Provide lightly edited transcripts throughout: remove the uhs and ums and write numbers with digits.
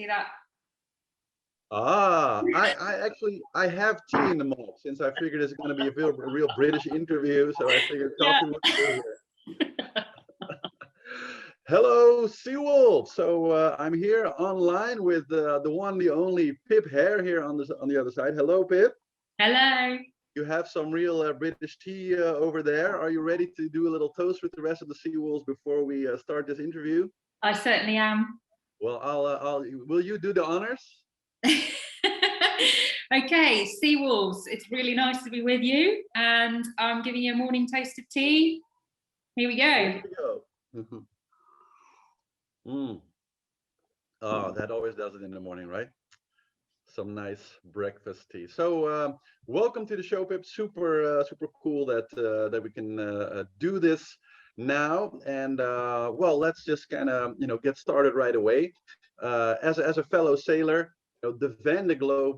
see that? I have tea in the mug since I figured it's going to be a real British interview, so I figured coffee would be here. Hello, Seawolf. So I'm here online with the one, the only Pip Hare here on the other side. Hello, Pip. Hello. You have some real British tea over there. Are you ready to do a little toast with the rest of the Seawolves before we start this interview? I certainly am. Well, will you do the honors? Okay, Seawolves, it's really nice to be with you, and I'm giving you a morning toast of tea. Here we go. Here we go. Oh, that always does it in the morning, right? Some nice breakfast tea. So welcome to the show, Pip. Super cool that we can do this now. And well, let's just kind of get started right away. As a fellow sailor, the Vendee Globe,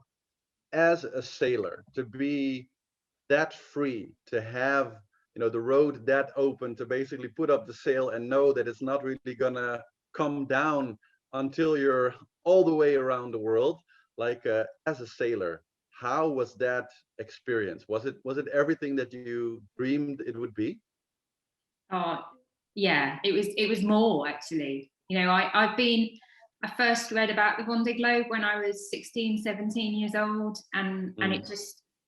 as a sailor, to be that free, to have the road that open, to basically put up the sail and know that it's not really gonna come down until you're all the way around the world. Like as a sailor, how was that experience? Was it everything that you dreamed it would be? Yeah, it was more, actually. I first read about the Vendee Globe when I was 16, 17 years old, and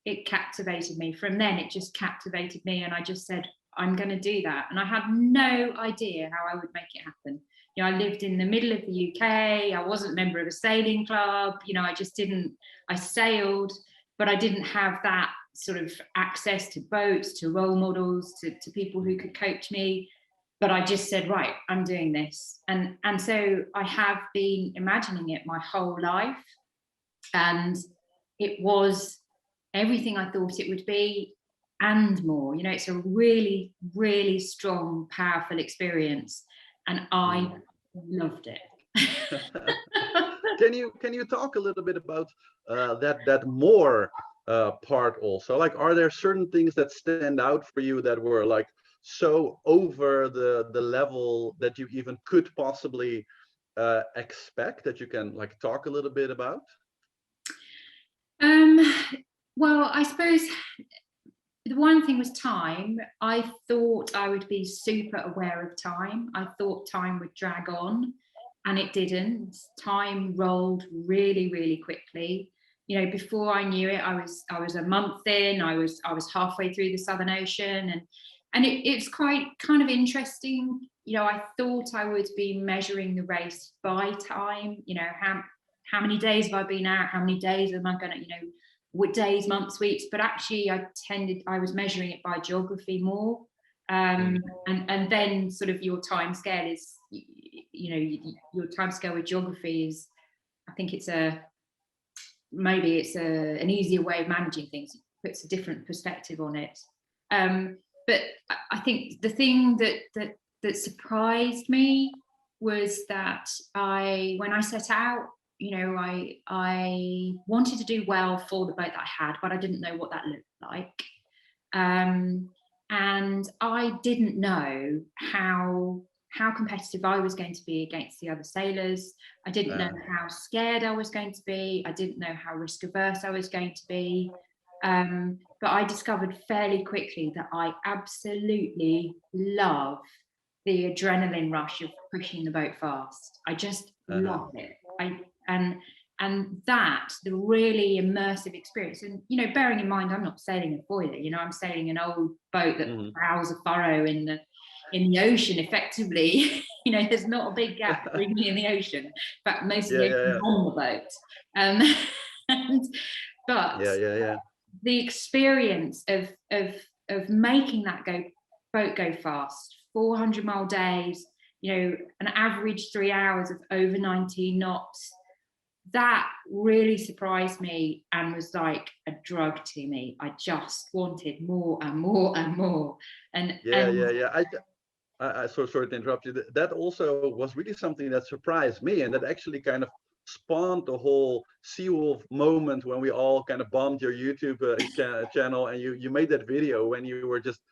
it captivated me. From then, it just captivated me, and I just said, I'm going to do that. And I had no idea how I would make it happen. I lived in the middle of the UK. I wasn't a member of a sailing club. I sailed, but I didn't have that sort of access to boats, to role models, to people who could coach me. But I just said, right, I'm doing this. And so I have been imagining it my whole life. And it was everything I thought it would be and more. It's a really, really strong, powerful experience. And I loved it. Can you talk a little bit about that more part also? Like, are there certain things that stand out for you that were like so over the level that you even could possibly expect, that you can like talk a little bit about? Well, I suppose the one thing was time. I thought I would be super aware of time. I thought time would drag on, and it didn't. Time rolled really, really quickly. Before I knew it, I was a month in. I was halfway through the Southern Ocean, and it's quite kind of interesting. I thought I would be measuring the race by time. How many days have I been out? How many days am I going to, what days, months, weeks? But actually, I was measuring it by geography more. And then sort of your time scale is, your time scale with geography is, I think maybe it's an easier way of managing things. It puts a different perspective on it. But I think the thing that surprised me was that when I set out, I wanted to do well for the boat that I had, but I didn't know what that looked like. And I didn't know how competitive I was going to be against the other sailors. I didn't know how scared I was going to be. I didn't know how risk averse I was going to be. But I discovered fairly quickly that I absolutely love the adrenaline rush of pushing the boat fast. I just love it. And that, the really immersive experience, and bearing in mind I'm not sailing a foiler, I'm sailing an old boat that plows a furrow in the ocean effectively. There's not a big gap between me and the ocean. In fact, most of the ocean is on the boat. The experience of making that boat go fast, 400-mile days, an average 3 hours of over 19 knots, that really surprised me and was like a drug to me. I just wanted more and more and more. I so sorry to interrupt you. That also was really something that surprised me, and that actually kind of spawned the whole Seawolf moment when we all kind of bombed your YouTube channel, and you made that video when you were just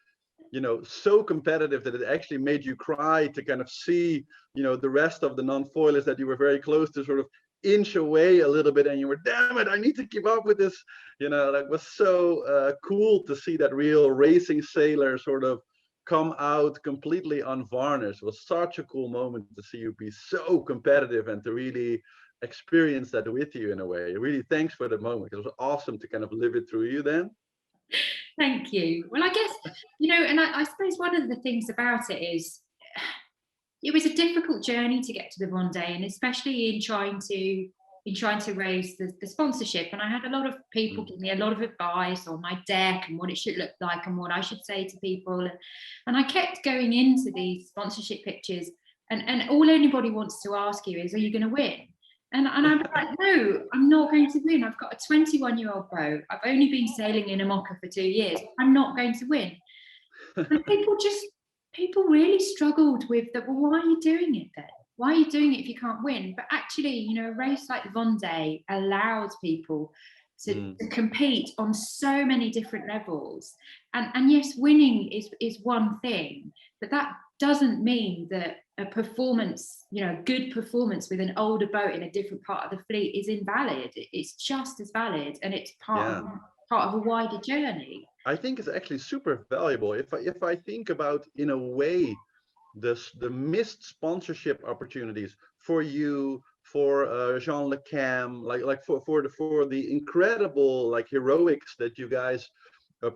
so competitive that it actually made you cry to kind of see the rest of the non-foilers that you were very close to sort of inch away a little bit, and you were, damn it, I need to keep up with this. That was so cool to see that real racing sailor sort of come out completely unvarnished. It was such a cool moment to see you be so competitive and to really experience that with you in a way. Really, thanks for the moment. It was awesome to kind of live it through you then. Thank you. Well, I guess, and I suppose one of the things about it is it was a difficult journey to get to the Vendee, and especially in trying to raise the sponsorship. And I had a lot of people give me a lot of advice on my deck and what it should look like and what I should say to people. And I kept going into these sponsorship pictures, and all anybody wants to ask you is, are you going to win? And I'm like, no, I'm not going to win. I've got a 21-year-old boat. I've only been sailing in Imoca for 2 years. I'm not going to win. And people really struggled with that. Well, why are you doing it then? Why are you doing it if you can't win? But actually, a race like the Vendee allows people to compete on so many different levels. And yes, winning is one thing, but that doesn't mean that a performance, good performance with an older boat in a different part of the fleet is invalid. It's just as valid, and it's part of a wider journey. I think it's actually super valuable. If I think about, in a way, the missed sponsorship opportunities for you, for Jean Le Cam, like for the incredible like heroics that you guys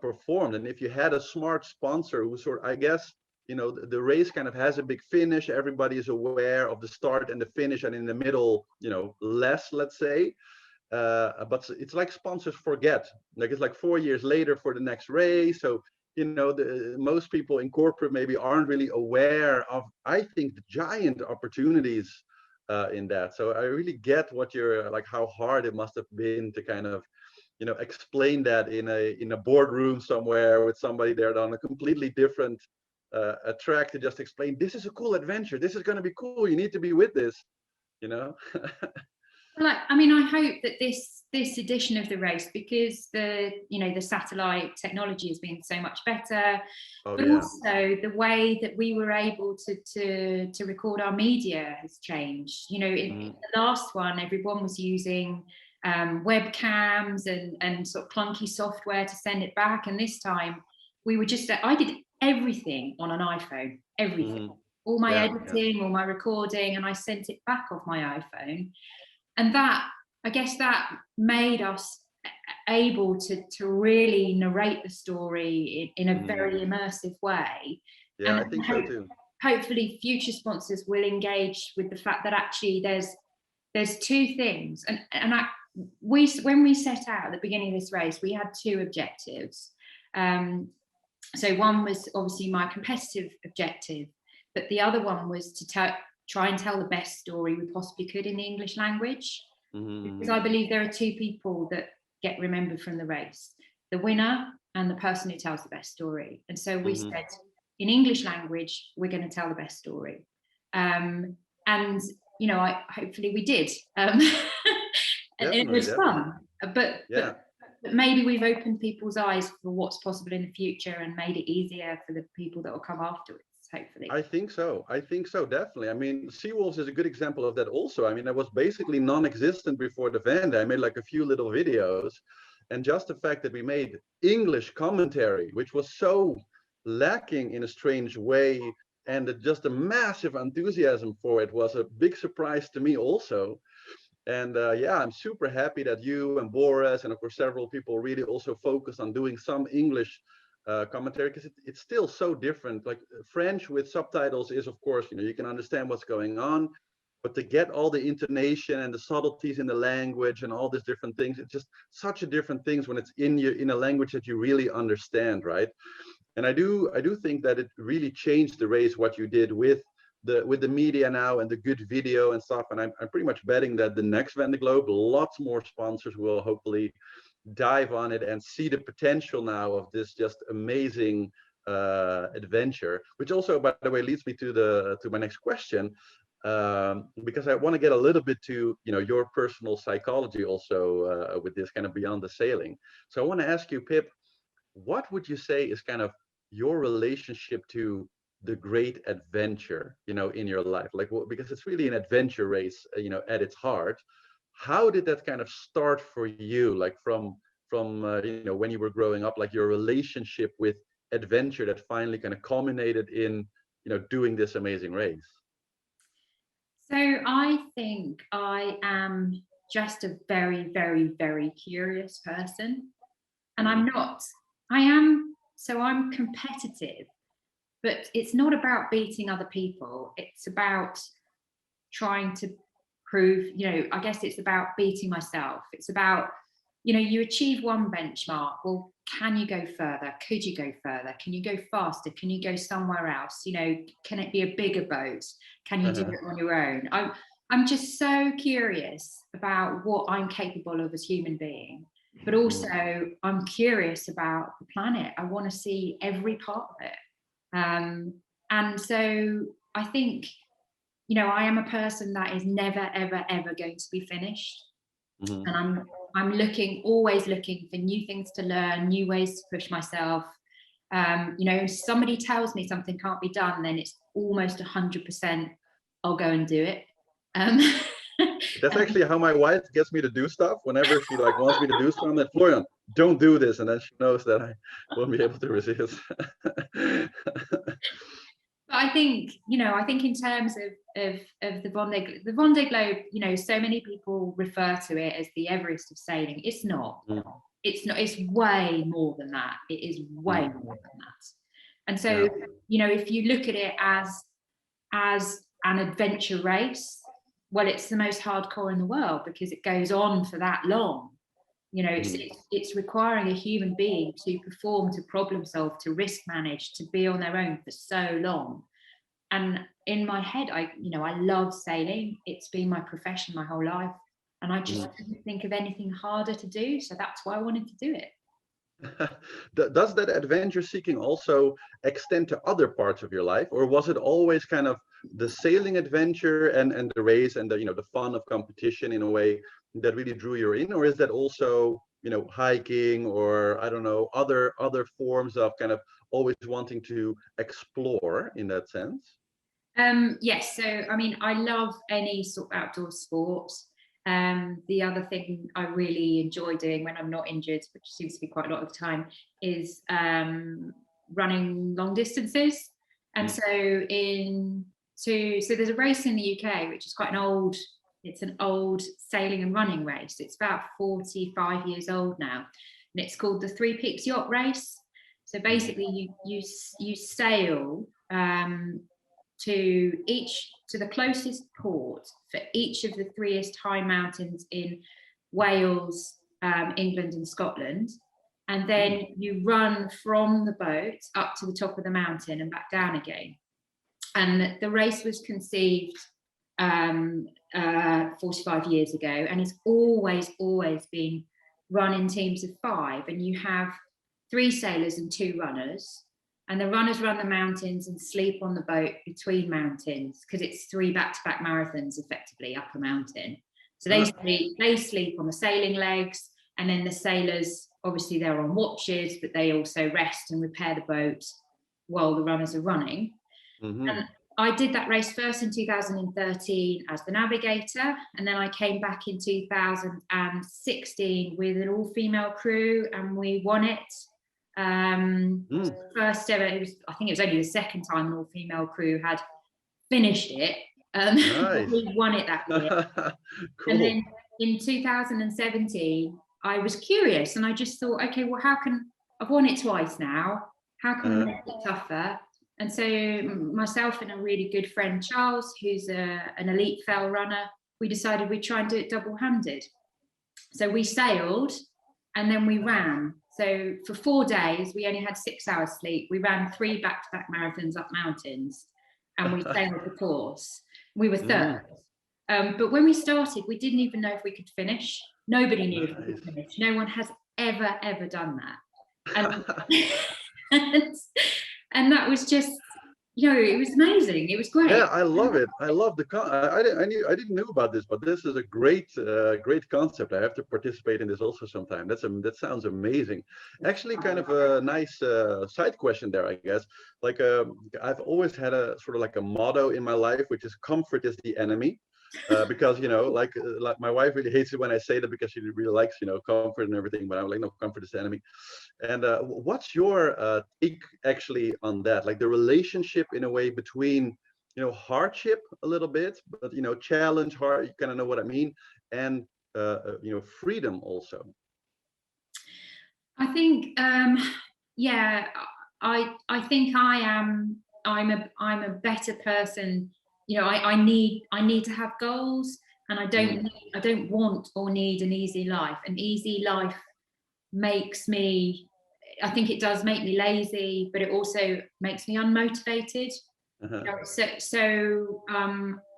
performed. And if you had a smart sponsor who sort of, I guess, the race kind of has a big finish. Everybody is aware of the start and the finish, and in the middle, less, let's say. But it's like sponsors forget. Like it's like 4 years later for the next race. So most people in corporate maybe aren't really aware of, I think, the giant opportunities in that. So I really get what you're like, how hard it must have been to kind of explain that in a boardroom somewhere with somebody there on a completely different a track, to just explain, this is a cool adventure, this is going to be cool, you need to be with this. I hope that this edition of the race, because the satellite technology has been so much better, but also the way that we were able to record our media has changed. In the last one, everyone was using webcams and sort of clunky software to send it back, and this time I did everything on an iPhone, everything. All my editing, all my recording, and I sent it back off my iPhone. And that, I guess, that made us able to really narrate the story in a very immersive way. Yeah, and I think so too. Hopefully future sponsors will engage with the fact that actually there's two things. When we set out at the beginning of this race, we had two objectives. So one was obviously my competitive objective, but the other one was to try and tell the best story we possibly could in the English language. Because I believe there are two people that get remembered from the race: the winner and the person who tells the best story. And so we said, in English language, we're going to tell the best story. And hopefully we did. And it was fun. But maybe we've opened people's eyes for what's possible in the future and made it easier for the people that will come afterwards. Hopefully. I think so, definitely. I mean, Seawolves is a good example of that also. I mean, I was basically non-existent before the Vendee. I made like a few little videos, and just the fact that we made English commentary, which was so lacking in a strange way, and just a massive enthusiasm for it, was a big surprise to me also. And I'm super happy that you and Boris and of course several people really also focused on doing some English commentary, because it's still so different. Like French with subtitles is, of course, you can understand what's going on, but to get all the intonation and the subtleties in the language and all these different things, it's just such a different things when it's in a language that you really understand, right? And I do think that it really changed the race what you did with the media now and the good video and stuff. And I'm pretty much betting that the next Vendee Globe, lots more sponsors will hopefully dive on it and see the potential now of this just amazing adventure, which also, by the way, leads me to my next question, because I want to get a little bit to your personal psychology also with this kind of beyond the sailing. So I want to ask you, Pip, what would you say is kind of your relationship to the great adventure in your life? Like, because it's really an adventure race at its heart. how did that kind of start for you? Like from you know, when you were growing up, like your relationship with adventure that finally kind of culminated in, you know, doing this amazing race. So I think I am just a very, very, very curious person. And I'm Mm, not, I am, so I'm competitive, but it's not about beating other people. It's about trying to prove, I guess it's about beating myself. It's about, you achieve one benchmark. Well, can you go further? Could you go further? Can you go faster? Can you go somewhere else? Can it be a bigger boat? Can you do uh-huh. it on your own? I'm just so curious about what I'm capable of as a human being, but also Mm, I'm curious about the planet. I want to see every part of it. And so I think, I am a person that is never, ever, ever going to be finished. mhm. And I'm always looking for new things to learn, new ways to push myself. If somebody tells me something can't be done, then it's almost 100% I'll go and do it. Um, That's and actually how my wife gets me to do stuff. Whenever she like wants me to do something, that Florian, don't do this, and then she knows that I won't be able to resist. But I think in terms of the Vendee Globe, so many people refer to it as the Everest of sailing. It's not. Mm, It's not. It's way more than that. It is way mm, more than that. And yeah. so, if you look at it as an adventure race, well, it's the most hardcore in the world because it goes on for that long. It's, Mm, it's it's requiring a human being to perform, to problem solve, to risk manage, to be on their own for so long. And in my head, I love sailing. It's been my profession my whole life, and I just mm. couldn't think of anything harder to do. So that's why I wanted to do it. Does that adventure seeking also extend to other parts of your life, or was it always kind of the sailing adventure and the race and the, you know, the fun of competition in a way that really drew you in, or is that also, you know, hiking or I don't know, other forms of kind of always wanting to explore in that sense? Yes, so I mean, I love any sort of outdoor sport. The other thing I really enjoy doing when I'm not injured, which seems to be quite a lot of the time, is running long distances. And Mm, so so there's a race in the UK which is quite it's an old sailing and running race. It's about 45 years old now, and it's called the Three Peaks Yacht Race. So mhm, basically, you sail to the closest port for each of the three high mountains in Wales, England, and Scotland. And mm, then you run from the boat up to the top of the mountain and back down again. And the race was conceived 45 years ago, and it's always been run in teams of five. And you have three sailors and two runners, and the runners run the mountains and sleep on the boat between mountains because it's three back-to-back marathons effectively up a mountain. So ah, they sleep on the sailing legs, and then the sailors, obviously they're on watches, but they also rest and repair the boat while the runners are running. mhm, And I did that race first in 2013 as the navigator, and then I came back in 2016 with an all-female crew, and we won it. mm. First ever. I think it was only the second time an all-female crew had finished it, but Nice. we won it that year. And Cool. then in 2017, I was curious, and I just thought, okay, well, I've won it twice now? How can we Uh-huh. make it tougher? And so myself and a really good friend, Charles, who's an elite fell runner, we decided we'd try and do it double-handed. So we sailed and then we ran. So for 4 days, we only had 6 hours sleep. We ran three back-to-back marathons up mountains, and we sailed the course. We were third. Mm, But when we started, we didn't even know if we could finish. Nobody knew if we nice. could finish. No one has ever done that. And and, and that was just, it was amazing. It was Yeah, great. I love it. I love the con. I didn't know about this, but this is a great concept. I have to participate in this also sometime. That sounds amazing. Actually, kind of a nice side question there, I guess. Like I've always had a sort of like a motto in my life, which is comfort is the enemy. because like my wife really hates it when I say that, because she really likes comfort and everything, but I'm like, no, comfort is the enemy. And what's your take actually on that, like the relationship in a way between hardship a little bit, but challenge, hard, you kind of know what I mean, and freedom also. I think, yeah, I think I'm a better person. I need to have goals, and I don't want or need an easy life. An easy life makes me, I think it does make me lazy, but it also makes me unmotivated. Uh-huh.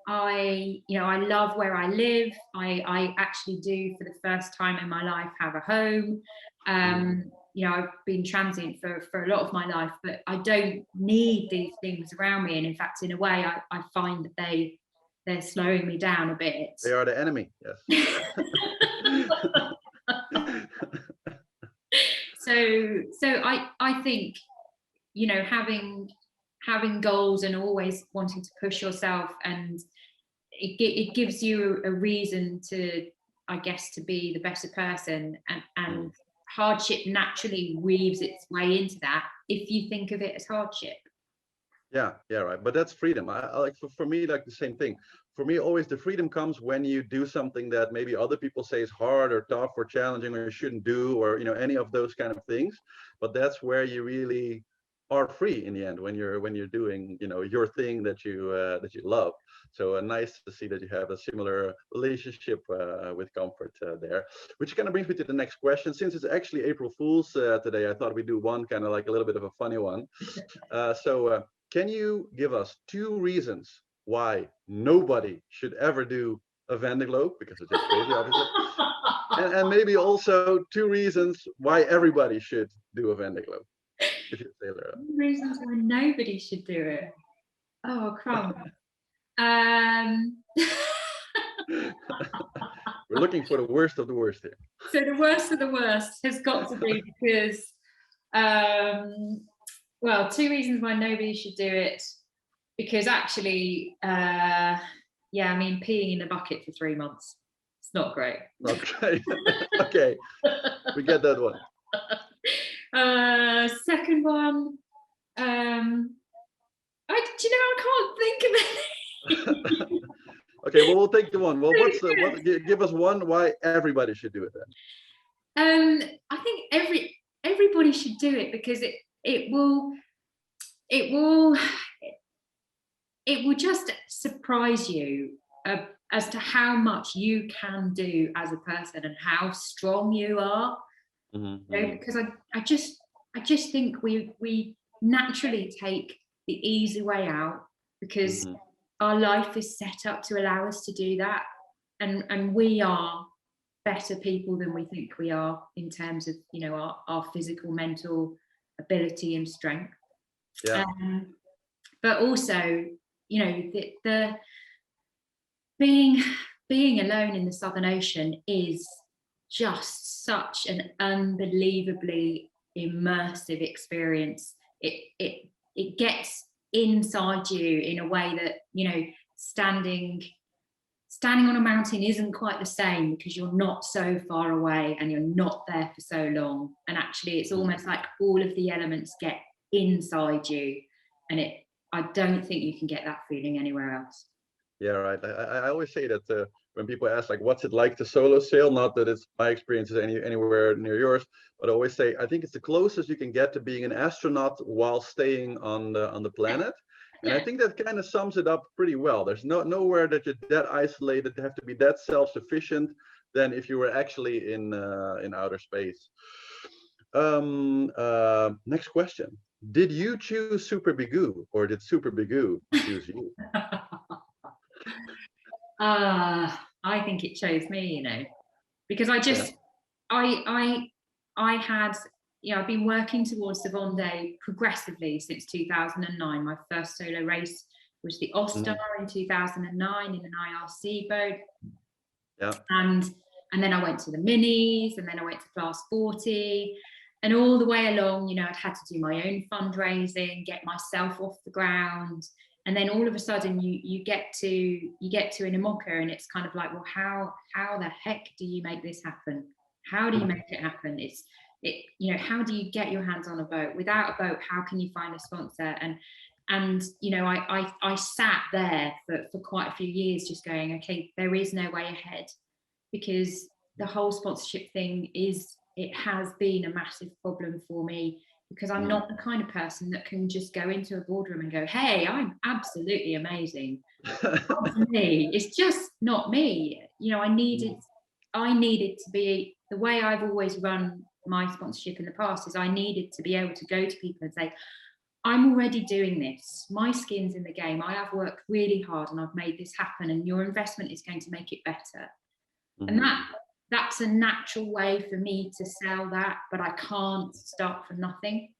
I love where I live. I actually do, for the first time in my life, have a home. I've been transient for a lot of my life, but I don't need these things around me. And in fact, in a way, I find that they're slowing me down a bit. They are the enemy, yes. So I think, having goals and always wanting to push yourself, and it gives you a reason to, I guess, to be the better person, and hardship naturally weaves its way into that if you think of it as hardship. Yeah, right. But that's freedom. I like, for me, like the same thing. For me, always the freedom comes when you do something that maybe other people say is hard or tough or challenging or you shouldn't do, or any of those kind of things. But that's where you really are free in the end, when you're doing your thing that you love. So nice to see that you have a similar relationship with comfort there. Which kind of brings me to the next question. Since it's actually April Fool's today, I thought we'd do one kind of like a little bit of a funny one. So can you give us 2 reasons why nobody should ever do a Vendee Globe? Because it's just crazy, obviously. And maybe also 2 reasons why everybody should do a Vendee Globe. If you say that. Reasons why nobody should do it. Oh, crumbs. We're looking for the worst of the worst here. So the worst of the worst has got to be because, well, 2 reasons why nobody should do it. Because actually, peeing in a bucket for 3 months, it's not great. Not great. Okay, we get that one. Second one, I can't think of any. Okay, well, we'll take the one. Well, give us one why everybody should do it then. I think everybody should do it because it will just surprise you as to how much you can do as a person and how strong you are. Because I just think we naturally take the easy way out because our life is set up to allow us to do that, and we are better people than we think we are in terms of our physical, mental ability and strength. Yeah. But also, the being alone in the Southern Ocean is just such an unbelievably immersive experience. It gets inside you in a way that standing on a mountain isn't quite the same, because you're not so far away and you're not there for so long, and actually it's almost like all of the elements get inside you, and I don't think you can get that feeling anywhere else. Yeah, right. I always say that when people ask like, what's it like to solo sail? Not that it's my experience is anywhere near yours, but I always say I think it's the closest you can get to being an astronaut while staying on the planet. And I think that kind of sums it up pretty well. There's nowhere that you're that isolated, to have to be that self-sufficient than if you were actually in outer space. Next question. Did you choose Super Bigoo, or did Super Bigoo choose you? I think it chose me, because I had, I've been working towards the Vendee progressively since 2009. My first solo race was the All-Star in 2009 in an IRC boat. Yeah. And then I went to the minis, and then I went to class 40. And all the way along, I'd had to do my own fundraising, get myself off the ground, And then all of a sudden you get to an Imoca, and it's kind of like, well, how the heck do you make this happen? How do you make it happen? How do you get your hands on a boat? Without a boat, how can you find a sponsor? And I sat there for quite a few years just going, okay, there is no way ahead, because the whole sponsorship thing it has been a massive problem for me, because I'm not the kind of person that can just go into a boardroom and go, hey, I'm absolutely amazing. Not for me. It's just not me. I needed to be, the way I've always run my sponsorship in the past is I needed to be able to go to people and say, I'm already doing this. My skin's in the game. I have worked really hard and I've made this happen, and your investment is going to make it better. And that's a natural way for me to sell that, but I can't start from nothing.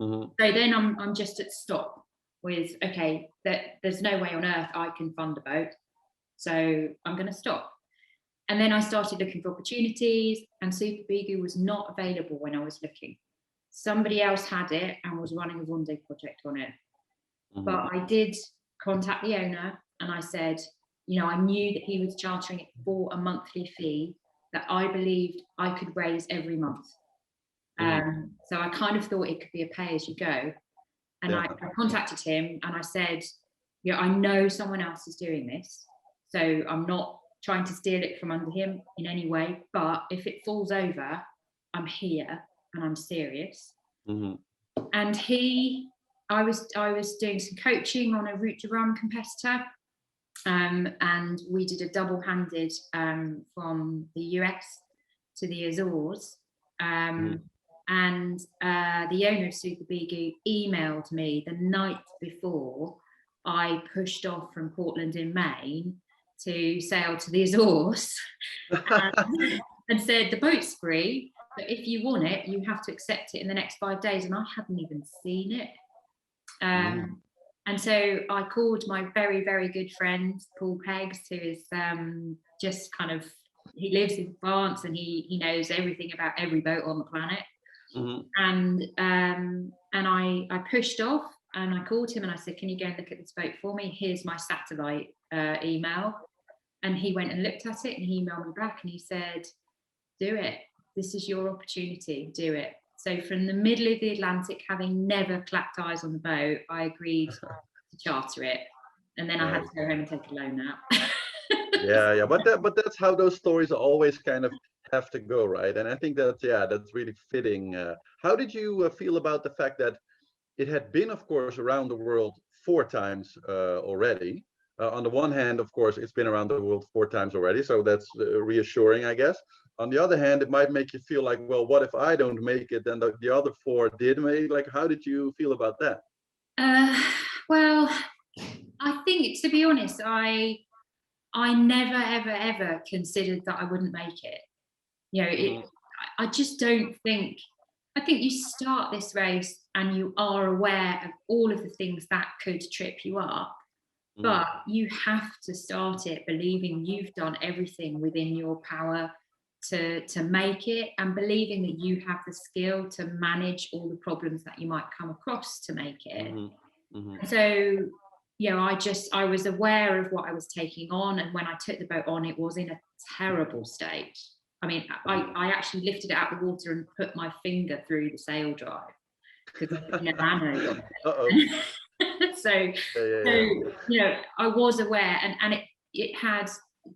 So then I'm just at stop with, okay, there's no way on earth I can fund a boat, so I'm going to stop. And then I started looking for opportunities, and Super Bigu was not available when I was looking. Somebody else had it and was running a Vendee project on it. But I did contact the owner, and I said, I knew that he was chartering it for a monthly fee that I believed I could raise every month. So I kind of thought it could be a pay as you go. And I contacted him and I said, I know someone else is doing this, so I'm not trying to steal it from under him in any way, but if it falls over, I'm here and I'm serious. And I was doing some coaching on a route to Rome competitor, and we did a double-handed from the US to the Azores, and the owner of Super Bigu emailed me the night before I pushed off from Portland in Maine to sail to the Azores, and said, the boat's free, but if you want it, you have to accept it in the next 5 days. And I hadn't even seen it. And so I called my very, very good friend, Paul Peggs, who is just kind of, he lives in France and he knows everything about every boat on the planet. And I pushed off, and I called him and I said, can you go and look at this boat for me? Here's my satellite email. And he went and looked at it, and he emailed me back and he said, do it. This is your opportunity. Do it. So from the middle of the Atlantic, having never clapped eyes on the boat, I agreed to charter it. And then I had to go home and take a loan out. But that's how those stories always kind of have to go, right? And I think that's really fitting. How did you feel about the fact that it had been, of course, around the world 4 times already? On the one hand, of course, it's been around the world 4 times already, so that's reassuring, I guess. On the other hand, it might make you feel like, well, what if I don't make it, then the other 4 did make? Like, how did you feel about that? Well, I think, to be honest, I never, ever, ever considered that I wouldn't make it. I just don't think, I think you start this race and you are aware of all of the things that could trip you up, but you have to start it believing you've done everything within your power to make it, and believing that you have the skill to manage all the problems that you might come across to make it. So I was aware of what I was taking on, and when I took the boat on, it was in a terrible state. I mean, I actually lifted it out of the water and put my finger through the sail drive because ammo got it. So I was aware, and it had,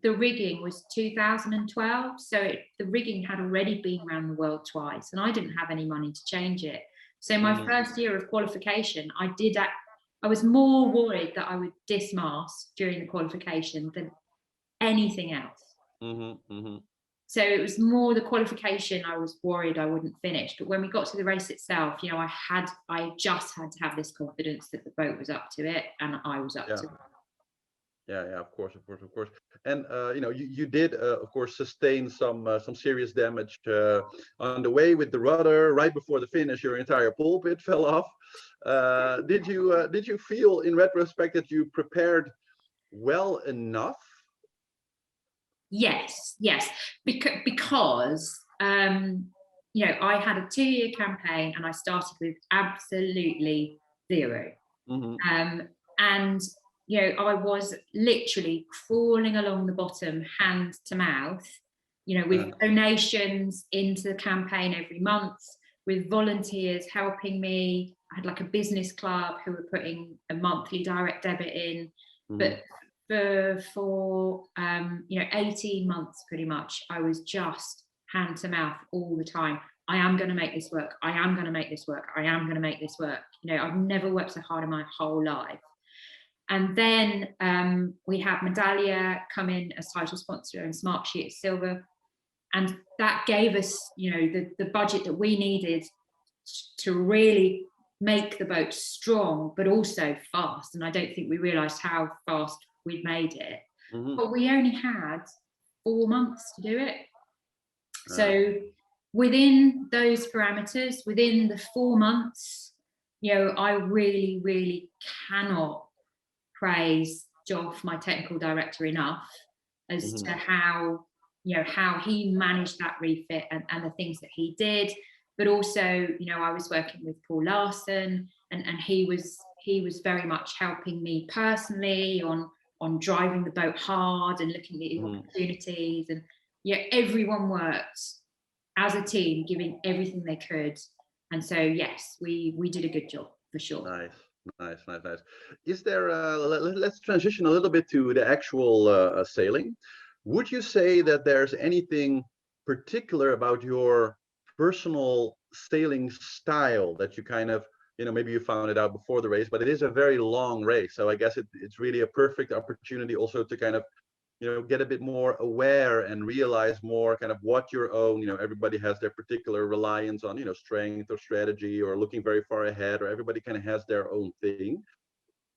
the rigging was 2012, so the rigging had already been around the world twice, and I didn't have any money to change it. So my first year of qualification, I was more worried that I would dismast during the qualification than anything else. So it was more the qualification I was worried I wouldn't finish. But when we got to the race itself, I just had to have this confidence that the boat was up to it, and I was up to it. Of course. And you did, of course, sustain some serious damage on the way with the rudder. Right before the finish, your entire pulpit fell off. Did you feel, in retrospect, that you prepared well enough? Yes, because I had a 2-year campaign and I started with absolutely zero. And I was literally crawling along the bottom, hand to mouth, with donations into the campaign every month, with volunteers helping me. I had like a business club who were putting a monthly direct debit in. But for 18 months pretty much, I was just hand to mouth all the time. I am going to make this work. I am going to make this work. I am going to make this work. I've never worked so hard in my whole life. And then we had Medallia come in as title sponsor and Smartsheet as silver. And that gave us, the budget that we needed to really make the boat strong, but also fast. And I don't think we realised how fast we'd made it. But we only had 4 months to do it. So within those parameters, within the 4 months, I really, really cannot praise Joff, my technical director, enough as to how he managed that refit and the things that he did. But also, I was working with Paul Larson, and he was very much helping me personally on driving the boat hard and looking at the opportunities. And everyone worked as a team, giving everything they could. And so, yes, we did a good job for sure. Nice. Is there? Let's transition a little bit to the actual sailing. Would you say that there's anything particular about your personal sailing style that you kind of, maybe you found it out before the race, but it is a very long race, so I guess it's really a perfect opportunity also to kind of get a bit more aware and realize more kind of what your own, everybody has their particular reliance on, strength or strategy or looking very far ahead, or everybody kind of has their own thing.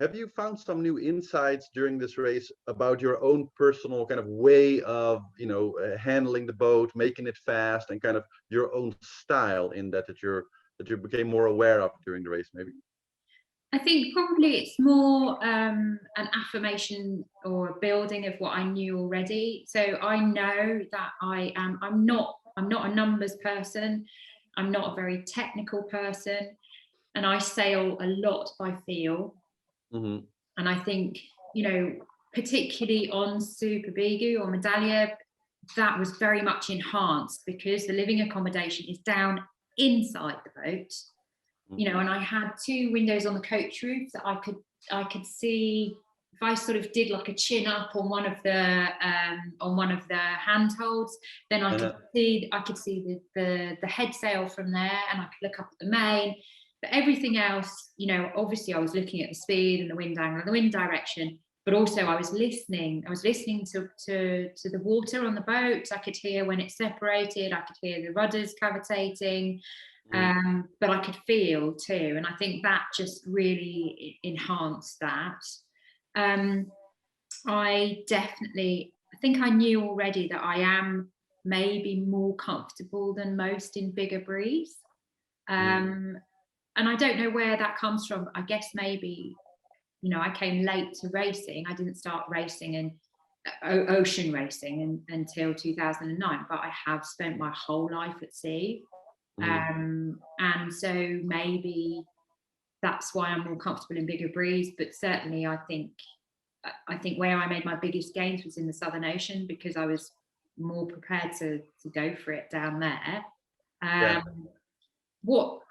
Have you found some new insights during this race about your own personal kind of way of, handling the boat, making it fast, and kind of your own style in that you became more aware of during the race, maybe? I think probably it's more an affirmation or a building of what I knew already. So I know that I'm not a numbers person. I'm not a very technical person, and I sail a lot by feel. And I think, particularly on Super Bigu or Medallia, that was very much enhanced because the living accommodation is down inside the boat. And I had 2 windows on the coach roof that I could see. If I sort of did like a chin up on one of the handholds, then I could see the head sail from there, and I could look up at the main. But everything else, obviously I was looking at the speed and the wind angle and the wind direction, but also I was listening. I was listening to the water on the boat. I could hear when it separated. I could hear the rudders cavitating. But I could feel too, and I think that just really enhanced that. I think I knew already that I am maybe more comfortable than most in bigger breeze, and I don't know where that comes from. I guess maybe I came late to racing. I didn't start racing and ocean racing until 2009, but I have spent my whole life at sea. And so maybe that's why I'm more comfortable in bigger breeze. But certainly I think where I made my biggest gains was in the Southern Ocean, because I was more prepared to go for it down there. What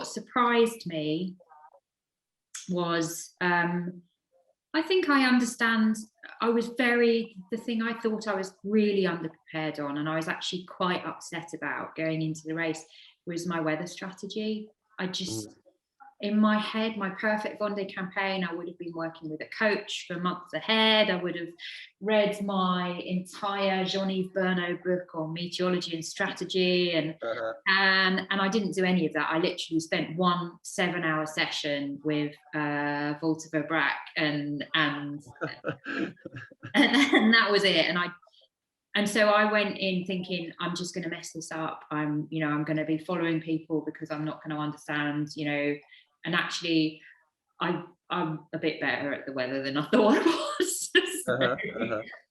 surprised me was I think I understand. The thing I thought I was really underprepared on, and I was actually quite upset about going into the race, was my weather strategy. I just, in my head, my perfect Vendee campaign, I would have been working with a coach for months ahead. I would have read my entire Jean-Yves Bernot book on meteorology and strategy, and I didn't do any of that. I literally spent 1 7-hour session with Walter Verbrack, and that was it. And so I went in thinking, I'm just going to mess this up. I'm going to be following people because I'm not going to understand, and actually I'm a bit better at the weather than I thought I was.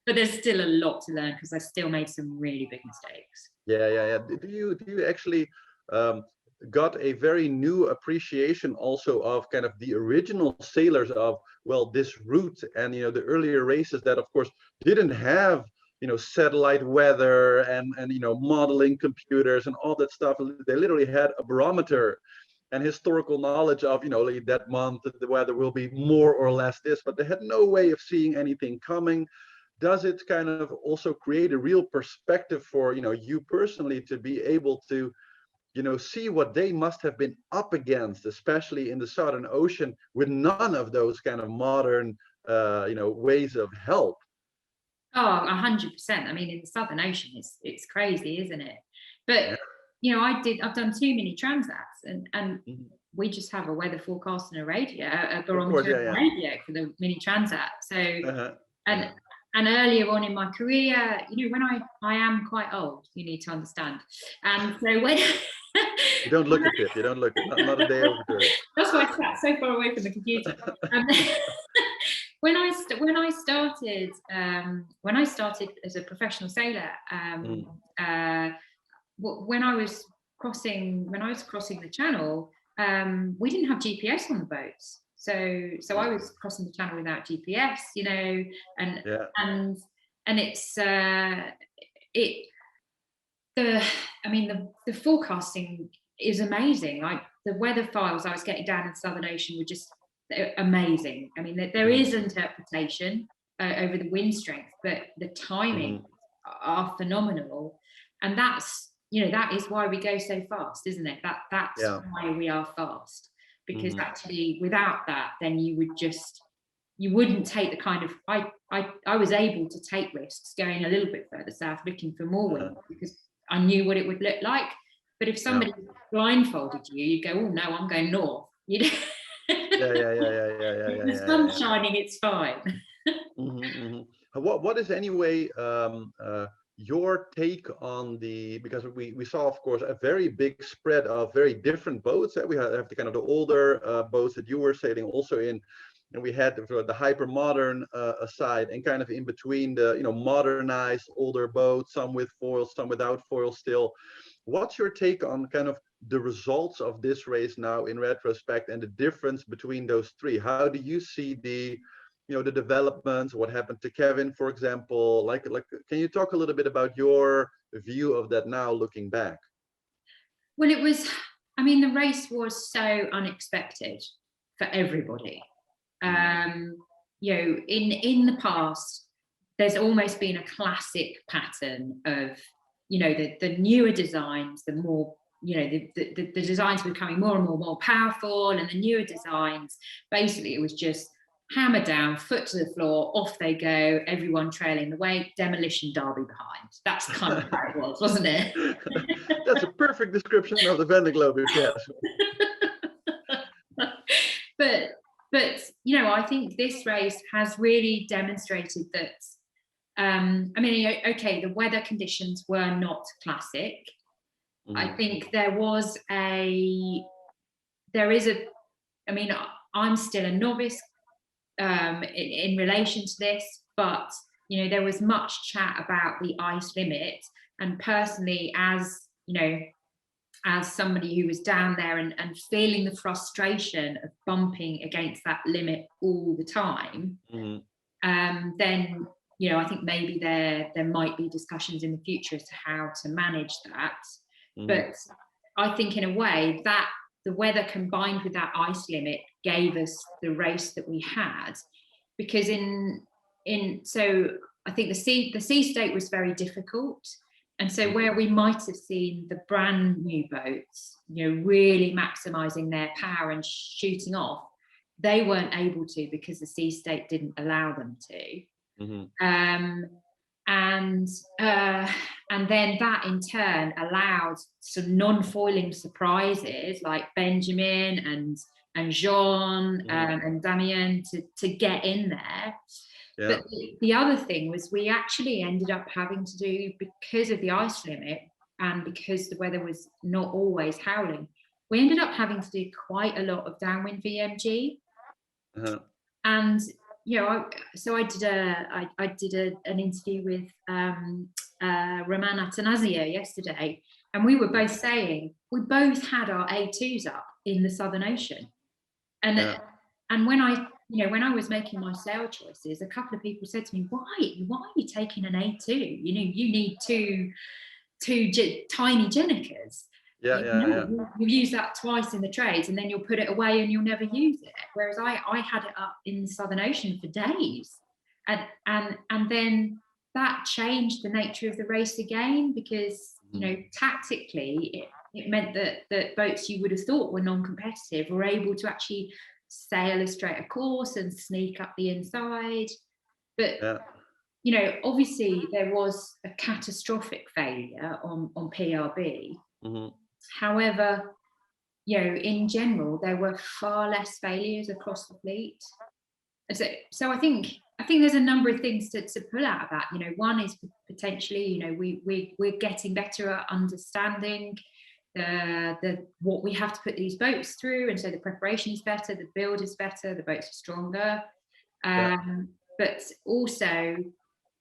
But there's still a lot to learn because I still made some really big mistakes. Yeah. Do you actually got a very new appreciation also of kind of the original sailors of, well, this route, and the earlier races that of course didn't have satellite weather and modeling computers and all that stuff. They literally had a barometer and historical knowledge of like that month the weather will be more or less this, but they had no way of seeing anything coming. Does it kind of also create a real perspective for you personally to be able to see what they must have been up against, especially in the Southern Ocean, with none of those kind of modern ways of help? Oh, 100%. I mean, in the Southern Ocean, it's crazy, isn't it? But Yeah. I've done 2 mini transats, and Mhm. we just have a weather forecast and a radio, a Of course, barometer yeah, and a yeah. radio for the mini transat. So, Uh-huh. and and earlier on in my career, when I am quite old, you need to understand. And so when You don't when look it, Pip. You don't look it. Not a day over 30. that's why I sat so far away from the computer. Um, when I started as a professional sailor, Mm. when I was crossing the channel, we didn't have GPS on the boats. So I was crossing the channel without GPS, and Yeah. and and it the I mean the forecasting is amazing. Like the weather files I was getting down in the Southern Ocean were just amazing. I mean, there Mhm. is interpretation over the wind strength, but the timing Mhm. are phenomenal, and that is why we go so fast, isn't it? That's Yeah. why we are fast, because Mhm. actually without that, then you wouldn't take the kind of I was able to take risks going a little bit further south looking for more Uh-huh. wind because I knew what it would look like. But if Yeah. somebody blindfolded you, you'd go, oh no, I'm going north. Yeah. Yeah. Yeah. Yeah. Yeah. Yeah. If Yeah. the Yeah. Yeah. sun's Yeah. shining, it's fine. Mhm. Mhm. What is anyway your take on because we saw of course a very big spread of very different boats that we have the kind of the older boats that you were sailing also in, and we had the hyper modern side, and kind of in between the modernized older boats, some with foils, some without foils still. What's your take on kind of the results of this race now in retrospect, and the difference between those three? How do you see the developments, what happened to Kevin, for example? Like can you talk a little bit about your view of that now looking back? Well, the race was so unexpected for everybody. Mm. In the past, there's almost been a classic pattern of, the newer designs, the more, the designs were becoming more and more powerful, and the newer designs, basically it was just hammer down, foot to the floor, off they go, everyone trailing the weight, demolition derby behind. That's kind of how it was, wasn't it? That's a perfect description of the Vendee Globe, if you ask me. but I think this race has really demonstrated that. Okay, the weather conditions were not classic. I Mhm. think there is a. I mean, I'm still a novice in relation to this, but there was much chat about the ice limit, and personally, as somebody who was down there and feeling the frustration of bumping against that limit all the time, Mhm. then I think maybe there might be discussions in the future as to how to manage that. Mhm. But I think in a way that the weather combined with that ice limit gave us the race that we had, because so I think the sea state was very difficult. And so where we might have seen the brand new boats, really maximizing their power and shooting off, they weren't able to because the sea state didn't allow them to. Mhm. Um, and then that in turn allowed some non-foiling surprises like Benjamin and Jean Mhm. and Damien to get in there. Yeah. But the other thing was we actually ended up having to do, because of the ice limit and because the weather was not always howling, we ended up having to do quite a lot of downwind VMG. Uh-huh. And I did an interview with Roman Atanasio yesterday, And we were both saying, we both had our A2s up in the Southern Ocean. And Yeah. and when I was making my sail choices, a couple of people said to me, why are you taking an A2? You need two tiny Jennikers. Yeah, yeah, yeah. You'll use that twice in the trades and then you'll put it away and you'll never use it. Whereas I had it up in the Southern Ocean for days. And then that changed the nature of the race again, because tactically it meant that boats you would have thought were non-competitive were able to actually sail a straighter course and sneak up the inside. But obviously there was a catastrophic failure on PRB. However, in general there were far less failures across the fleet. So I think there's a number of things to pull out of that. One is potentially, we're getting better at understanding the what we have to put these boats through, and so the preparation is better, the build is better, the boats are stronger. But also,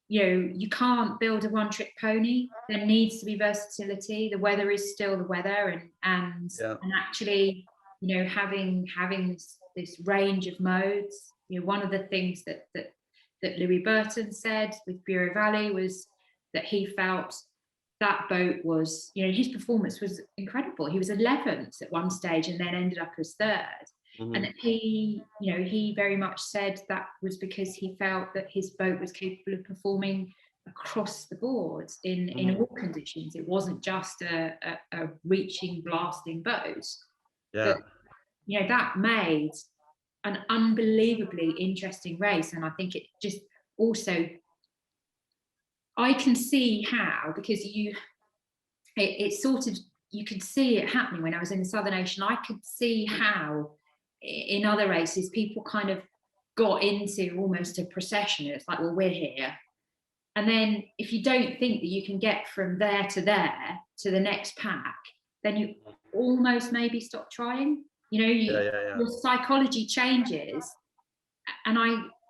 you can't build a one-trick pony. There needs to be versatility. The weather is still the weather, and actually, having this range of modes. One of the things that Louis Burton said with Bureau Valley was that he felt that boat was, his performance was incredible. He was 11th at one stage and then ended up as 3rd. And he very much said that was because he felt that his boat was capable of performing across the board in all conditions. It wasn't just a reaching, blasting boat. But, that made an unbelievably interesting race. And I think it just also, I can see how, because it's sort of, you could see it happening when I was in the Southern Ocean. I could see how in other races people kind of got into almost a procession. It's like, well, we're here. And then if you don't think that you can get from there to the next pack, then you almost maybe stop trying. Your psychology changes. And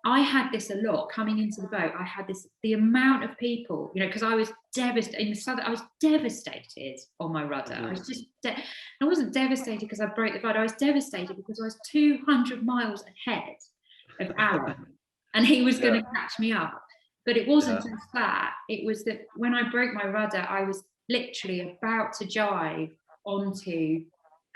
I had this a lot coming into the boat. I had the amount of people, because I was devastated in the Southern. I was devastated on my rudder. I was just, I wasn't devastated because I broke the rudder. I was devastated because I was 200 miles ahead of Alan, and he was going to catch me up. But it wasn't just that. It was that when I broke my rudder, I was literally about to jive onto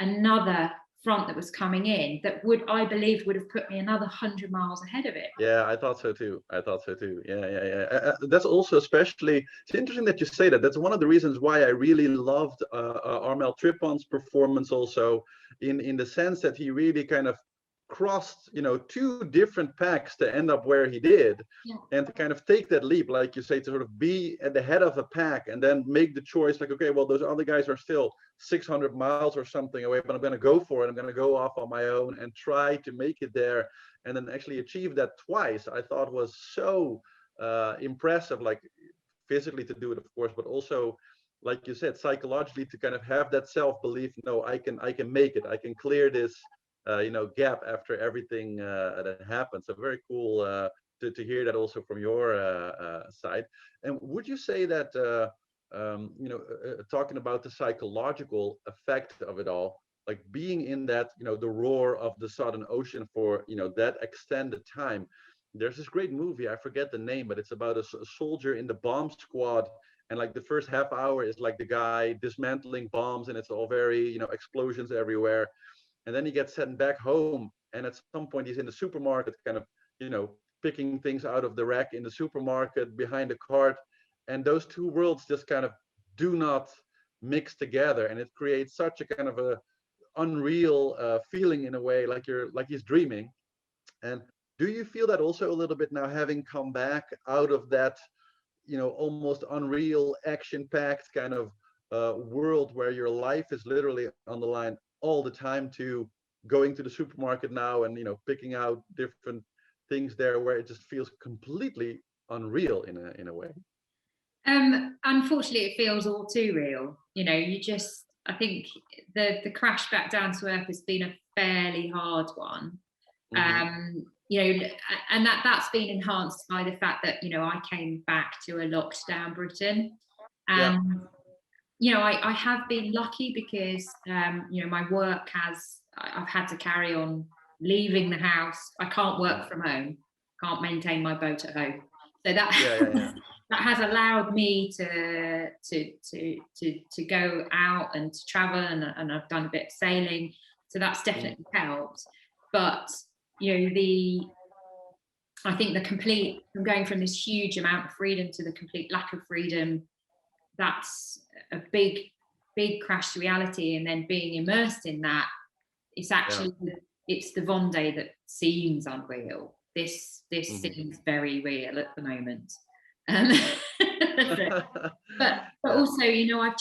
another front that was coming in that I believed would have put me another 100 miles ahead of it. Yeah, I thought so too. Yeah. That's also, especially, it's interesting that you say that. That's one of the reasons why I really loved Armel Trippon's performance also, in the sense that he really kind of crossed, two different packs to end up where he did, and to kind of take that leap, like you say, to sort of be at the head of a pack and then make the choice, like, okay, well, those other guys are still 600 miles or something away, but I'm going to go for it. I'm going to go off on my own and try to make it there, and then actually achieve that twice. I thought was so impressive, like physically to do it, of course, but also, like you said, psychologically to kind of have that self-belief. No, I can make it. I can clear this gap after everything that happened. So very cool to hear that also from your side. And would you say that talking about the psychological effect of it all, like being in that, the roar of the Southern Ocean for that extended time? There's this great movie, I forget the name, but it's about a soldier in the bomb squad, and like the first half hour is like the guy dismantling bombs, and it's all very explosions everywhere. And then he gets sent back home, and at some point he's in the supermarket, kind of picking things out of the rack in the supermarket behind the cart, and those two worlds just kind of do not mix together, and it creates such a kind of a unreal feeling, in a way, like he's dreaming. And do you feel that also a little bit now, having come back out of that almost unreal action packed kind of world where your life is literally on the line all the time, to going to the supermarket now and picking out different things there, where it just feels completely unreal in a way? Unfortunately, it feels all too real. I think the crash back down to earth has been a fairly hard one. And that's been enhanced by the fact that I came back to a locked down Britain, and you know, I have been lucky because, you know, my work I've had to carry on leaving the house. I can't work from home, can't maintain my boat at home. So that Yeah. that has allowed me to go out and to travel, and I've done a bit of sailing. So that's definitely helped. But, you know, I think from going from this huge amount of freedom to the complete lack of freedom, that's a big crash to reality. And then being immersed in that, it's actually it's the Vendee that seems unreal. This seems very real at the moment. um, but also, you know, I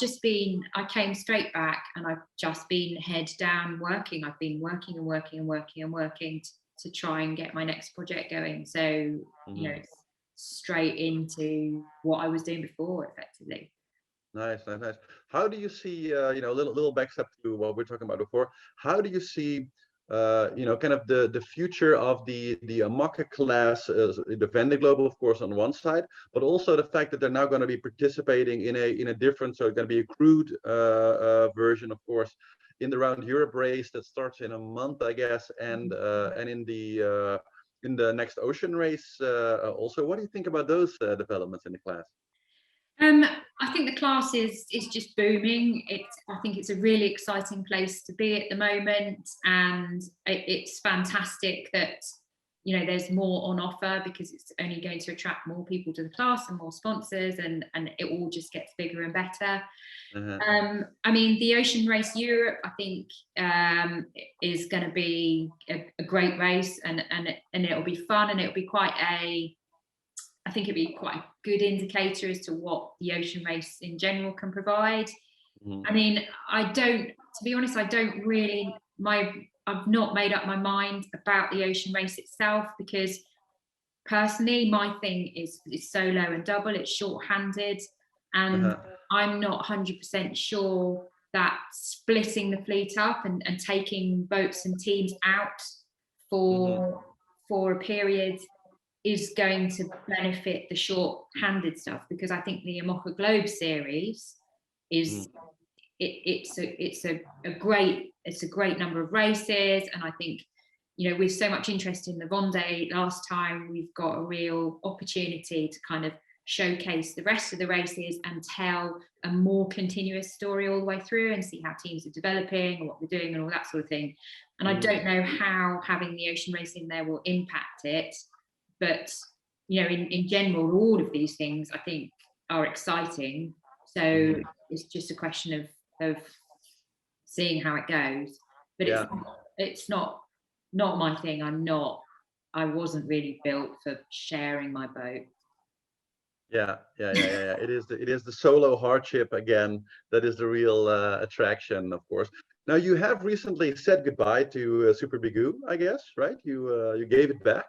came straight back, and I've just been head down working. I've been working and working and working and working to try and get my next project going. So, you know, it's straight into what I was doing before, effectively. Nice. How do you see, you know, a little back step to what we are talking about before? How do you see, you know, kind of the future of the Imoca class, the Vendee Globe, of course, on one side, but also the fact that they're now going to be participating in a different, so it's going to be a crewed version, of course, in the Round Europe race that starts in a month, I guess, and in the next ocean race also. What do you think about those developments in the class? I think the class is just booming. I think it's a really exciting place to be at the moment, and it's fantastic that, you know, there's more on offer, because it's only going to attract more people to the class and more sponsors, and it all just gets bigger and better. I mean, the Ocean Race Europe, I think, is going to be a great race, and it'll be fun, and it'll be I think it'd be quite a good indicator as to what the ocean race in general can provide. I mean, to be honest, I've not made up my mind about the ocean race itself, because personally, my thing is solo and double, it's short-handed, and I'm not 100% sure that splitting the fleet up and taking boats and teams out for a period is going to benefit the short-handed stuff, because I think the Imoca Globe series is it's a great number of races, and I think, you know, with so much interest in the Vendee last time, we've got a real opportunity to kind of showcase the rest of the races and tell a more continuous story all the way through, and see how teams are developing and what they're doing and all that sort of thing. And I don't know how having the ocean race in there will impact it. But, you know, in general, all of these things I think are exciting. So it's just a question of seeing how it goes. But it's not my thing. I wasn't really built for sharing my boat. Yeah. It is the solo hardship again that is the real attraction, of course. Now, you have recently said goodbye to Super Bigoo, I guess, right? You gave it back.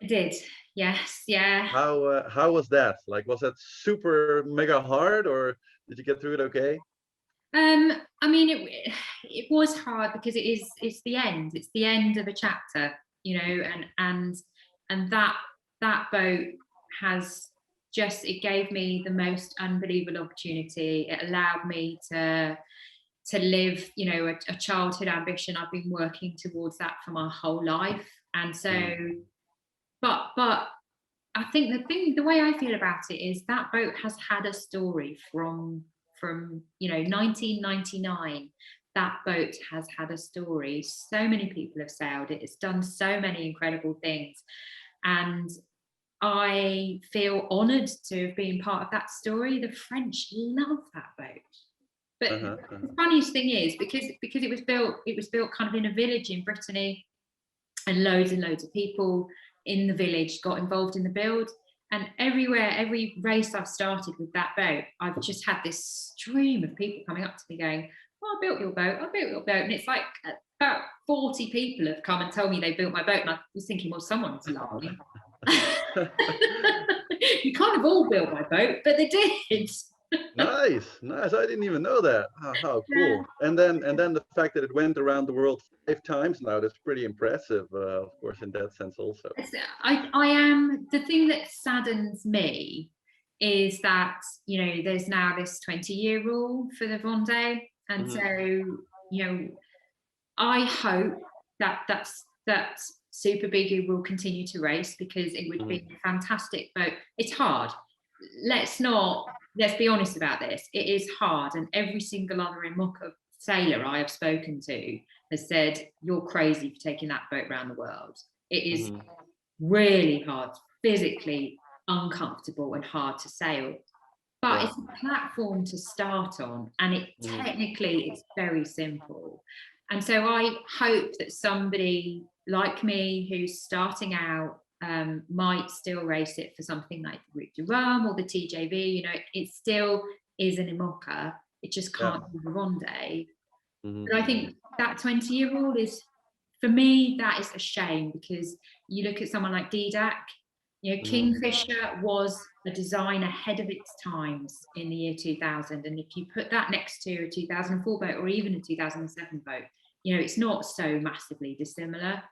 I did, yes, yeah. How was that? Like, was that super mega hard, or did you get through it okay? I mean, it was hard, because it's the end. It's the end of a chapter, you know, and that boat has it gave me the most unbelievable opportunity. It allowed me to live, you know, a childhood ambition. I've been working towards that for my whole life, and so. But I think the way I feel about it is that boat has had a story from you know, 1999. That boat has had a story. So many people have sailed it. It's done so many incredible things, and I feel honoured to have been part of that story. The French love that boat. But the funniest thing is, because it was built kind of in a village in Brittany, and loads of people in the village got involved in the build. And every race I've started with that boat, I've just had this stream of people coming up to me going, "Oh, I built your boat, I built your boat." And it's like about 40 people have come and told me they built my boat. And I was thinking, well, someone's lying. You can't have all built my boat, but they did. Nice. I didn't even know that. How cool. And then the fact that it went around the world 5 times now, that's pretty impressive, of course, in that sense also. I am, the thing that saddens me is that, you know, there's now this 20-year rule for the Vendee. And so, you know, I hope that that Super Bigu will continue to race, because it would be a fantastic boat. It's hard. Let's be honest about this. It is hard. And every single other Imoca sailor I have spoken to has said, you're crazy for taking that boat around the world. It is really hard, physically uncomfortable and hard to sail. But it's a platform to start on, and it technically it's very simple. And so I hope that somebody like me who's starting out might still race it for something like the Route du Rhum or the TJV. You know, it still is an Imoca. It just can't be the Vendee. But I think that 20-year rule is, for me, that is a shame, because you look at someone like Didac. You know, Kingfisher was a design ahead of its times in the year 2000. And if you put that next to a 2004 boat or even a 2007 boat, you know, it's not so massively dissimilar.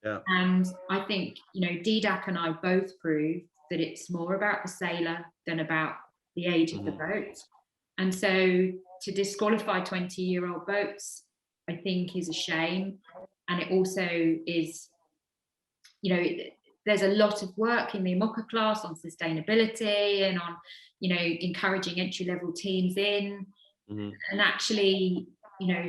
Yeah. And I think, you know, Didac and I both proved that it's more about the sailor than about the age of the boat. And so to disqualify 20-year-old boats, I think is a shame. And it also is, you know, there's a lot of work in the Imoca class on sustainability and on, you know, encouraging entry-level teams in. And actually, you know,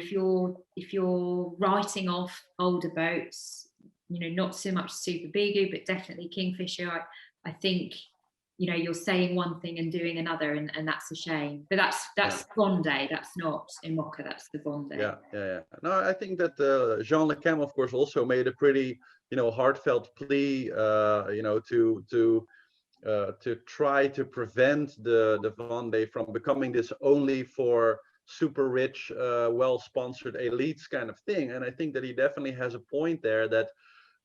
if you're writing off older boats, you know, not so much Super Bigu, but definitely Kingfisher, I think, you know, you're saying one thing and doing another, and that's a shame. But that's Vendee, that's not Imoca, that's the Vendee. Yeah. No, I think that Jean Le Cam, of course, also made a pretty, you know, heartfelt plea, you know, to try to prevent the Vendee from becoming this only for super rich, well-sponsored elites kind of thing. And I think that he definitely has a point there, that,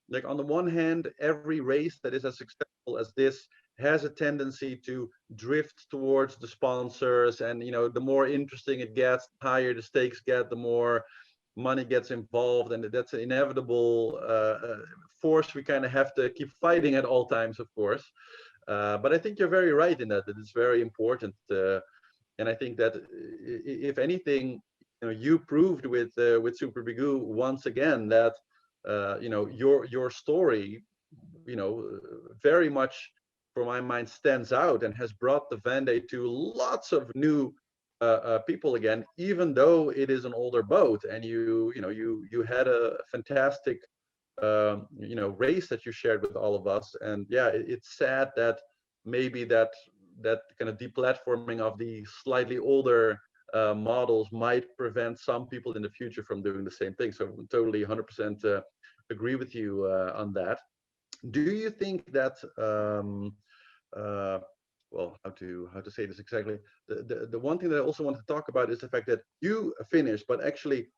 like, on the one hand, every race that is as successful as this has a tendency to drift towards the sponsors, and, you know, the more interesting it gets, the higher the stakes get, the more money gets involved, and that's an inevitable force we kind of have to keep fighting at all times, of course. But I think you're very right in that it's very important, and I think that if anything, you know, you proved with Super Bigu once again that you know, your story, you know, very much, for my mind, stands out and has brought the Vendee to lots of new people again, even though it is an older boat. And you had a fantastic you know, race that you shared with all of us. And yeah, it's sad that maybe that kind of deplatforming of the slightly older models might prevent some people in the future from doing the same thing. So I totally 100% agree with you on that. Do you think that well, how to say this exactly? The one thing that I also want to talk about is the fact that you finished, but actually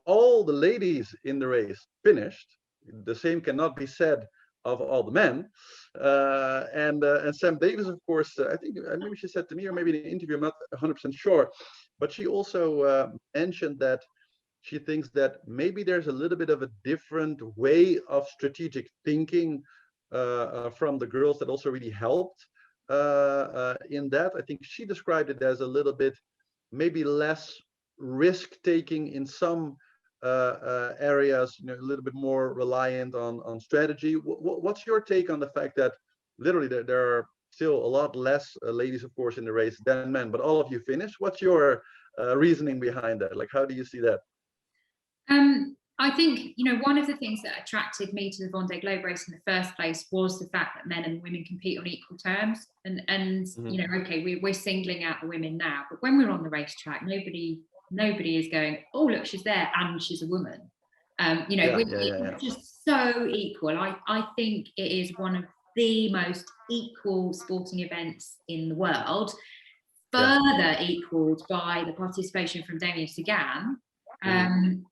all the ladies in the race finished. The same cannot be said of all the men. And Sam Davis, of course, I think maybe she said to me, or maybe in an interview, I'm not 100% sure, but she also mentioned that she thinks that maybe there's a little bit of a different way of strategic thinking from the girls that also really helped in that. I think she described it as a little bit, maybe less risk taking in some areas, you know, a little bit more reliant on strategy. What's your take on the fact that literally there are still a lot less ladies, of course, in the race than men, but all of you finished? What's your reasoning behind that? Like, how do you see that? I think, you know, one of the things that attracted me to the Vendee Globe race in the first place was the fact that men and women compete on equal terms. And you know, okay, we're singling out the women now, but when we're on the racetrack, nobody is going, oh, look, she's there and she's a woman. You know, we're just so equal. I think it is one of the most equal sporting events in the world, further equaled by the participation from Damien Sagan.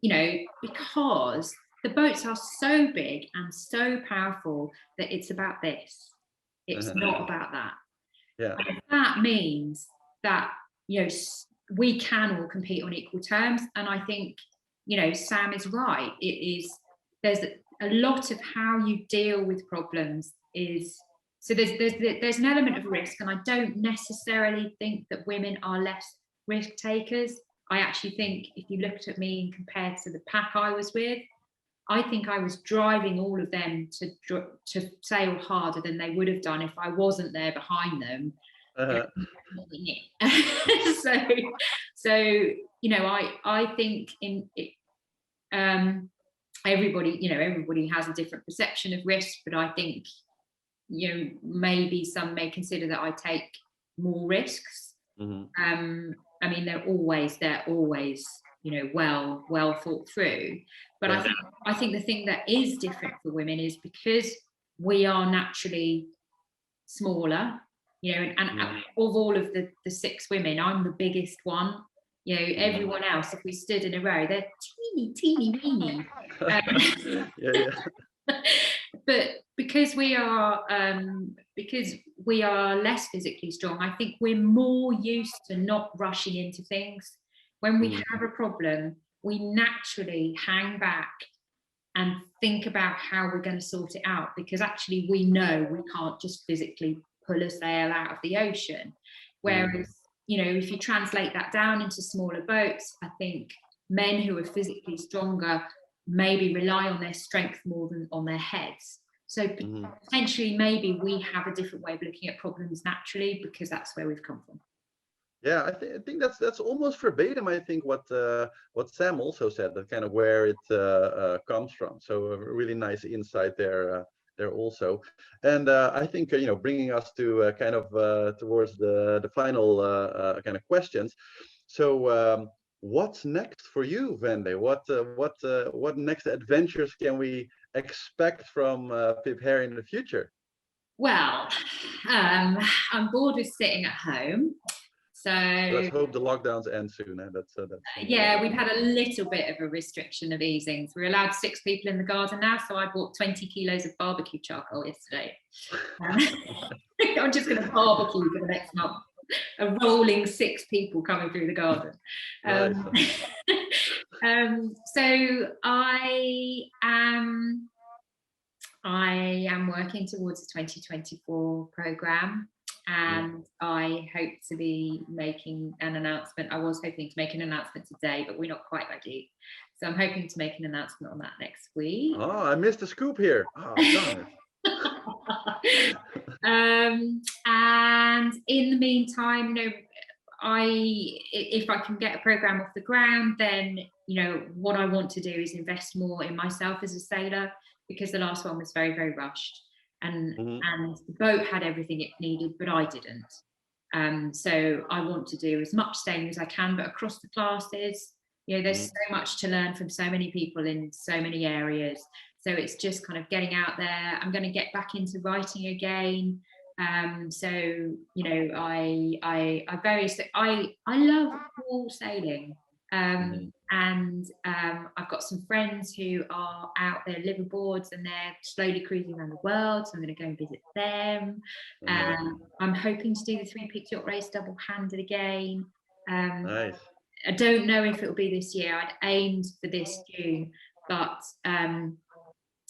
You know, because the boats are so big and so powerful that it's about this. It's not about that. And that means that, you know, we can all compete on equal terms. And I think, you know, Sam is right. There's a lot of how you deal with problems is so there's an element of risk, and I don't necessarily think that women are less risk takers. I actually think if you looked at me and compared to the pack I was with, I think I was driving all of them to sail harder than they would have done if I wasn't there behind them. So you know, I think everybody has a different perception of risk, but I think, you know, maybe some may consider that I take more risks. I mean, they're always, you know, well thought through. But yeah. I think the thing that is different for women is because we are naturally smaller, you know, and of all of the 6 women, I'm the biggest one. You know, everyone else, if we stood in a row, they're teeny weeny. But because we are less physically strong, I think we're more used to not rushing into things. When we have a problem, we naturally hang back and think about how we're going to sort it out, because actually we know we can't just physically pull a sail out of the ocean. Whereas, you know, if you translate that down into smaller boats, I think men who are physically stronger maybe rely on their strength more than on their heads. So potentially maybe we have a different way of looking at problems naturally, because that's where we've come from. Yeah, I think that's almost verbatim. I think what Sam also said, that kind of where it comes from. So a really nice insight there also. And I think you know, bringing us to kind of towards the final kind of questions. So what's next for you, Vendee? What next adventures can we expect from Pip Hare in the future? Well, I'm bored with sitting at home. So let's hope the lockdowns end soon. That's yeah, we've had a little bit of a restriction of easings. We're allowed 6 people in the garden now, so I bought 20 kilos of barbecue charcoal yesterday. I'm just going to barbecue for the next month. A rolling 6 people coming through the garden. So I am working towards a 2024 program. And I hope to be making an announcement. I was hoping to make an announcement today, but we're not quite ready. So I'm hoping to make an announcement on that next week. Oh, I missed the scoop here. Oh, darn it. And in the meantime, you know, if I can get a program off the ground, then, you know, what I want to do is invest more in myself as a sailor, because the last one was very, very rushed. And the boat had everything it needed, but I didn't. So I want to do as much sailing as I can, but across the classes, you know, there's so much to learn from so many people in so many areas. So it's just kind of getting out there. I'm going to get back into writing again. So, you know, I love wall sailing. And I've got some friends who are out there liverboards, and they're slowly cruising around the world, so I'm going to go and visit them. I'm hoping to do the 3-peak yacht race double-handed again. Nice. I don't know if it'll be this year. I'd aimed for this June, but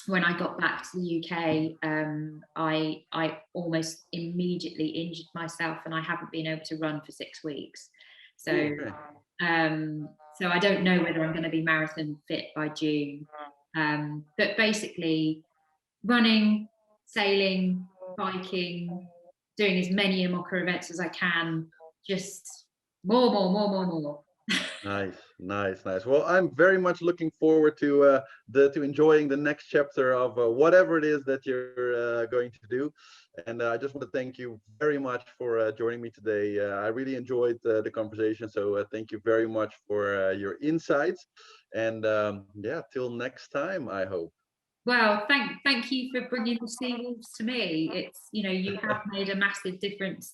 when I got back to the UK, I almost immediately injured myself, and I haven't been able to run for 6 weeks. So so I don't know whether I'm going to be marathon fit by June. But basically, running, sailing, biking, doing as many Imoca events as I can, just more. Nice. Well, I'm very much looking forward to enjoying the next chapter of whatever it is that you're going to do. And I just want to thank you very much for joining me today. I really enjoyed the conversation. So thank you very much for your insights. And yeah, till next time, I hope. Well, thank you for bringing the seawolves to me. It's, you know, you have made a massive difference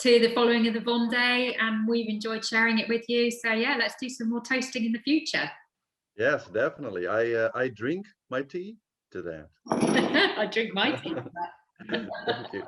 to the following of the Vendee, and we've enjoyed sharing it with you. So yeah, let's do some more toasting in the future. Yes, definitely. I drink my tea to that. I drink my tea to that. Thank you.